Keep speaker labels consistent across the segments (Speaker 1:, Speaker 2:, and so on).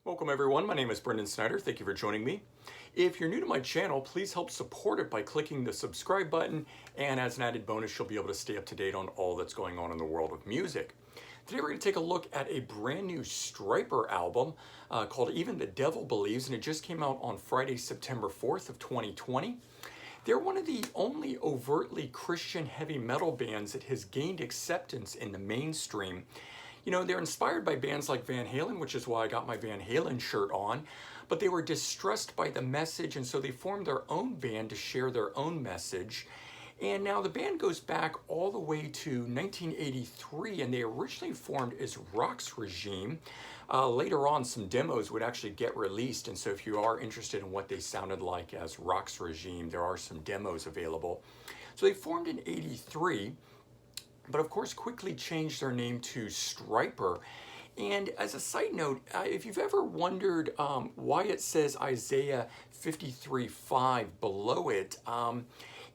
Speaker 1: Welcome everyone, my name is Brendan Snyder. Thank you for joining me. If you're new to my channel, please help support it by clicking the subscribe button, and as an added bonus, you'll be able to stay up to date on all that's going on in the world of music. Today we're going to take a look at a brand new Stryper album called Even the Devil Believes, and it just came out on Friday, September 4th of 2020. They're one of the only overtly Christian heavy metal bands that has gained acceptance in the mainstream. You know, they're inspired by bands like Van Halen, which is why I got my Van Halen shirt on, but they were distressed by the message, and so they formed their own band to share their own message. And now the band goes back all the way to 1983, and they originally formed as Rock's Regime. Later on, some demos would actually get released, and so if you are interested in what they sounded like as Rock's Regime, there are some demos available. So they formed in 83, but of course quickly changed their name to Stryper. And as a side note, if you've ever wondered why it says Isaiah 53:5 below it,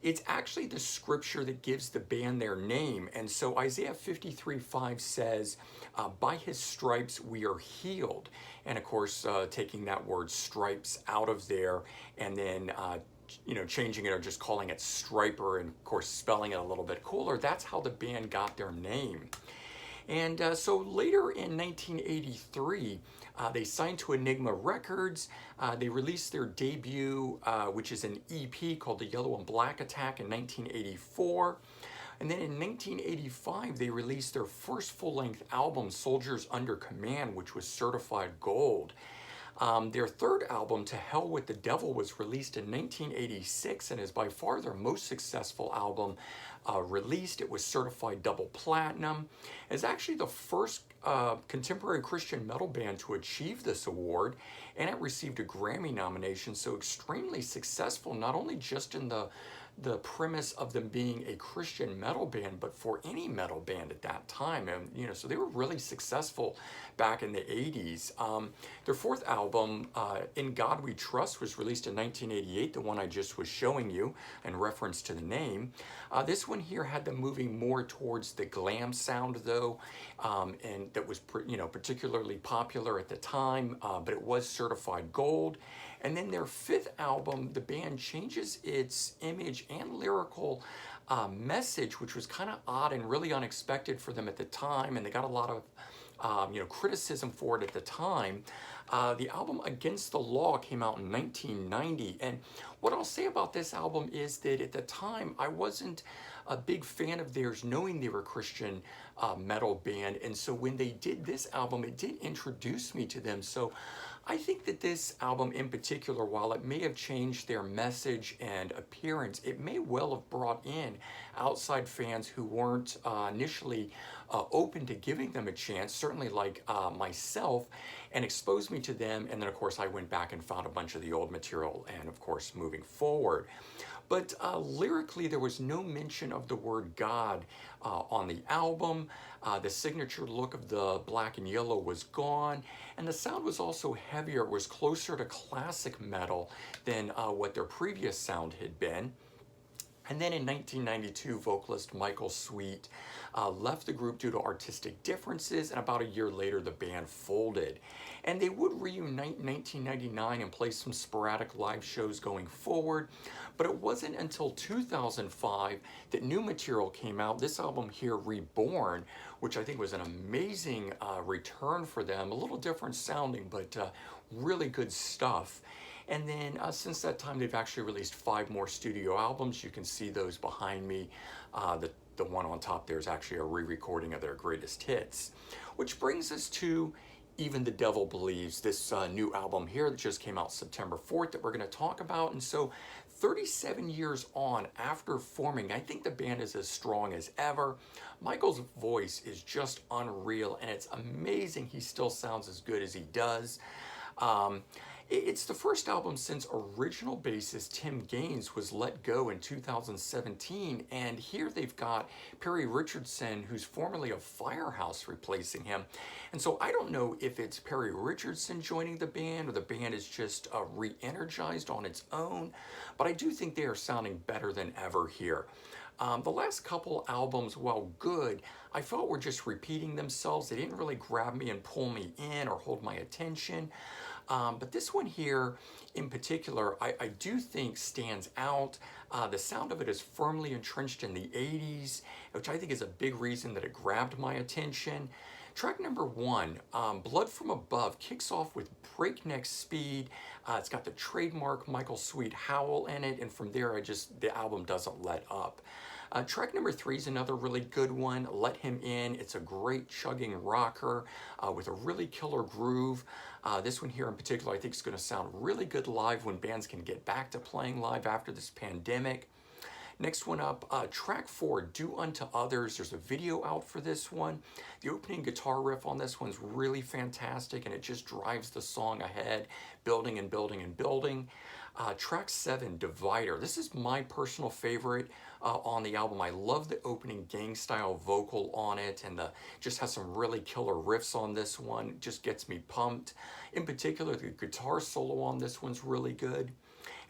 Speaker 1: it's actually the scripture that gives the band their name. And so Isaiah 53:5 says, by his stripes we are healed. And of course, taking that word stripes out of there and then changing it or just calling it Stryper and of course spelling it a little bit cooler, that's how the band got their name. And so later in 1983, they signed to Enigma Records. They released their debut, which is an EP called The Yellow and Black Attack in 1984. And then in 1985, they released their first full-length album, Soldiers Under Command, which was certified gold. Their third album, To Hell with the Devil, was released in 1986 and is by far their most successful album released. It was certified double platinum. It's actually the first contemporary Christian metal band to achieve this award, and it received a Grammy nomination, so extremely successful, not only just in the premise of them being a Christian metal band, but for any metal band at that time. And so they were really successful back in the 80s. Their fourth album, In God We Trust, was released in 1988, the one I just was showing you in reference to the name. This one here had them moving more towards the glam sound though, and that was particularly popular at the time, but it was certified gold. And then their fifth album, the band changes its image and lyrical message, which was kind of odd and really unexpected for them at the time, and they got a lot of criticism for it at the time. The album Against the Law came out in 1990, and what I'll say about this album is that at the time I wasn't a big fan of theirs, knowing they were a Christian metal band, and so when they did this album, it did introduce me to them. So I think that this album in particular, while it may have changed their message and appearance, it may well have brought in outside fans who weren't initially open to giving them a chance, certainly like myself, and exposed me to them. And then of course I went back and found a bunch of the old material, and of course moving forward. But lyrically, there was no mention of the word God on the album. The signature look of the black and yellow was gone, and the sound was also heavier. It was closer to classic metal than what their previous sound had been. And then in 1992, vocalist Michael Sweet left the group due to artistic differences, and about a year later, the band folded. And they would reunite in 1999 and play some sporadic live shows going forward, but it wasn't until 2005 that new material came out. This album here, Reborn, which I think was an amazing return for them, a little different sounding, but really good stuff. And then since that time, they've actually released 5 more studio albums. You can see those behind me. The one on top there is actually a re-recording of their greatest hits. Which brings us to Even the Devil Believes, this new album here that just came out September 4th that we're going to talk about. And so 37 years on after forming, I think the band is as strong as ever. Michael's voice is just unreal, and it's amazing he still sounds as good as he does. It's the first album since original bassist Tim Gaines was let go in 2017, and here they've got Perry Richardson, who's formerly of Firehouse, replacing him. And so I don't know if it's Perry Richardson joining the band or the band is just re-energized on its own, but I do think they are sounding better than ever here. The last couple albums, while good, I felt were just repeating themselves. They didn't really grab me and pull me in or hold my attention. But this one here in particular, I do think stands out. The sound of it is firmly entrenched in the 80s, which I think is a big reason that it grabbed my attention. Track number 1, Blood from Above, kicks off with breakneck speed. It's got the trademark Michael Sweet howl in it, and from there, the album doesn't let up. Track number 3 is another really good one, Let Him In. It's a great chugging rocker with a really killer groove. This one here in particular I think is going to sound really good live when bands can get back to playing live after this pandemic. Next one up, track 4, Do Unto Others. There's a video out for this one. The opening guitar riff on this one's really fantastic, and it just drives the song ahead, building and building and building. Track 7, Divider. This is my personal favorite on the album. I love the opening gang style vocal on it, and just has some really killer riffs on this one. Just gets me pumped. In particular, the guitar solo on this one's really good.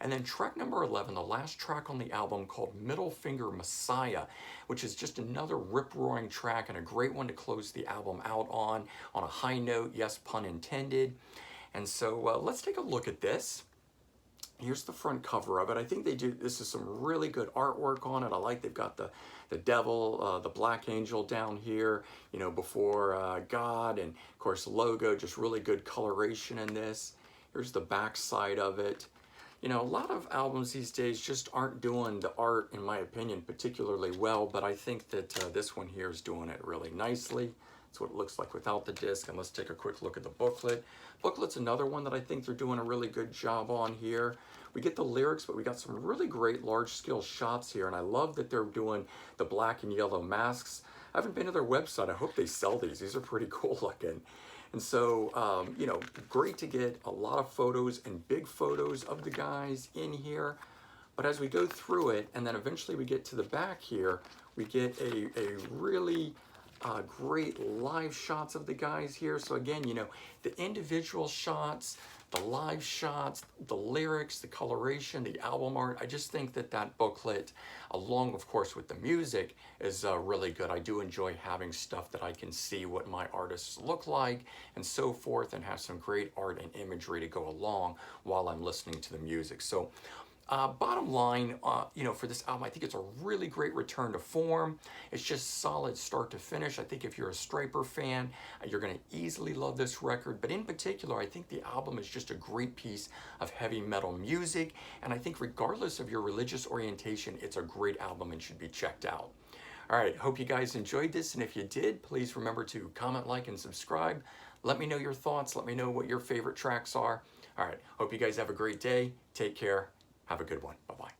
Speaker 1: And then track number 11, the last track on the album, called Middle Finger Messiah, which is just another rip-roaring track and a great one to close the album out on a high note, yes, pun intended. And so let's take a look at this. Here's the front cover of it. I think this is some really good artwork on it. I like they've got the devil, the black angel down here, you know, before God, and of course the logo, just really good coloration in this. Here's the back side of it. You know, a lot of albums these days just aren't doing the art, in my opinion, particularly well, but I think that this one here is doing it really nicely. That's what it looks like without the disc. And let's take a quick look at the booklet. Booklet's another one that I think they're doing a really good job on here. We get the lyrics, but we got some really great large-scale shots here, and I love that they're doing the black and yellow masks. I haven't been to their website. I hope they sell these. These are pretty cool looking. And so, you know, great to get a lot of photos and big photos of the guys in here. But as we go through it, and then eventually we get to the back here, we get a really great live shots of the guys here. So again, you know, the individual shots, the live shots, the lyrics, the coloration, the album art. I just think that that booklet, along of course with the music, is really good. I do enjoy having stuff that I can see what my artists look like and so forth, and have some great art and imagery to go along while I'm listening to the music. So bottom line, you know, for this album, I think it's a really great return to form. It's just solid start to finish. I think if you're a Stryper fan, you're going to easily love this record. But in particular, I think the album is just a great piece of heavy metal music. And I think regardless of your religious orientation, it's a great album and should be checked out. All right, hope you guys enjoyed this. And if you did, please remember to comment, like, and subscribe. Let me know your thoughts. Let me know what your favorite tracks are. All right, hope you guys have a great day. Take care. Have a good one. Bye-bye.